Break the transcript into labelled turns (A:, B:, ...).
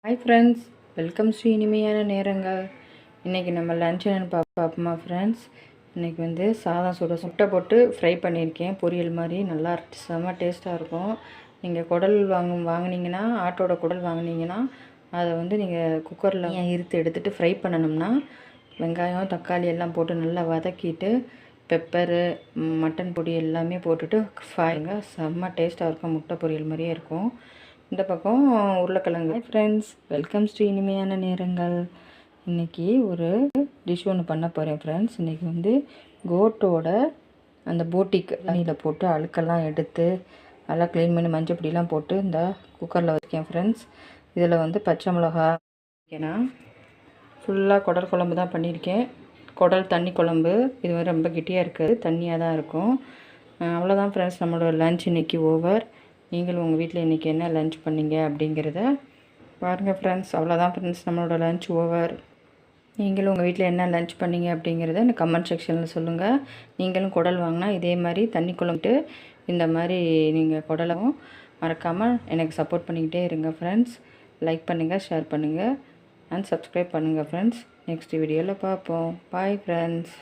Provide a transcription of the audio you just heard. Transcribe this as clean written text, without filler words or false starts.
A: Hi friends, welcome Sri இனிமையான நேரங்கள். இன்றைக்கி நம்ம லன்ச் என்னென்னு பார்ப்போமா ஃப்ரெண்ட்ஸ். இன்றைக்கி வந்து சாதம் முட்டை போட்டு ஃப்ரை பண்ணியிருக்கேன். பொரியல் மாதிரி நல்லா செம்ம டேஸ்ட்டாக இருக்கும். நீங்கள் குடல் வாங்கினீங்கன்னா, ஆட்டோட குடல் வாங்கினீங்கன்னா அதை வந்து நீங்கள் குக்கரில் எடுத்துகிட்டு ஃப்ரை பண்ணணும்னா வெங்காயம் தக்காளி எல்லாம் போட்டு நல்லா வதக்கிட்டு பெப்பரு மட்டன் பொடி எல்லாமே போட்டுட்டு ஃப்ரைங்க செம்ம டேஸ்ட்டாக இருக்கும். முட்டை பொரியல் மாதிரியே இருக்கும். இந்த பக்கம் உருளைக்கிழங்கு. ஃப்ரெண்ட்ஸ், வெல்கம் ஸ்ரீ இனிமையான நேரங்கள். இன்றைக்கி ஒரு டிஷ் ஒன்று பண்ண போகிறேன் ஃப்ரெண்ட்ஸ். இன்றைக்கி வந்து கோட்டோட அந்த போட்டிக்கு தண்ணியில் போட்டு அழுக்கெல்லாம் எடுத்து நல்லா க்ளீன் பண்ணி மஞ்சள் பொடியெலாம் போட்டு இந்த குக்கரில் வச்சுருக்கேன் ஃப்ரெண்ட்ஸ். இதில் வந்து பச்சை மிளகா ஏன்னா ஃபுல்லாக குடல் குழம்பு தான் பண்ணியிருக்கேன். குடல் தண்ணி குழம்பு. இது வந்து ரொம்ப கெட்டியாக இருக்குது, தண்ணியாக தான் இருக்கும். அவ்வளோதான் ஃப்ரெண்ட்ஸ், நம்மளோட லன்ச் இன்றைக்கி ஓவர். நீங்களும் உங்கள் வீட்டில் இன்றைக்கி என்ன லன்ச் பண்ணிங்க அப்படிங்கிறத பாருங்கள் ஃப்ரெண்ட்ஸ். அவ்வளோதான் ஃப்ரெண்ட்ஸ், நம்மளோட லன்ச் ஓவர். நீங்களும் உங்கள் வீட்டில் என்ன லன்ச் பண்ணிங்க அப்படிங்கிறத இந்த கமெண்ட் செக்ஷனில் சொல்லுங்கள். நீங்களும் குடல் வாங்கினா இதே மாதிரி தண்ணி குழம்புட்டு இந்த மாதிரி நீங்கள் குடலும் மறக்காமல் எனக்கு சப்போர்ட் பண்ணிக்கிட்டே இருங்க ஃப்ரெண்ட்ஸ். லைக் பண்ணுங்கள், ஷேர் பண்ணுங்கள் அண்ட் சப்ஸ்கிரைப் பண்ணுங்கள் ஃப்ரெண்ட்ஸ். நெக்ஸ்ட் வீடியோவில் பார்ப்போம். Bye friends.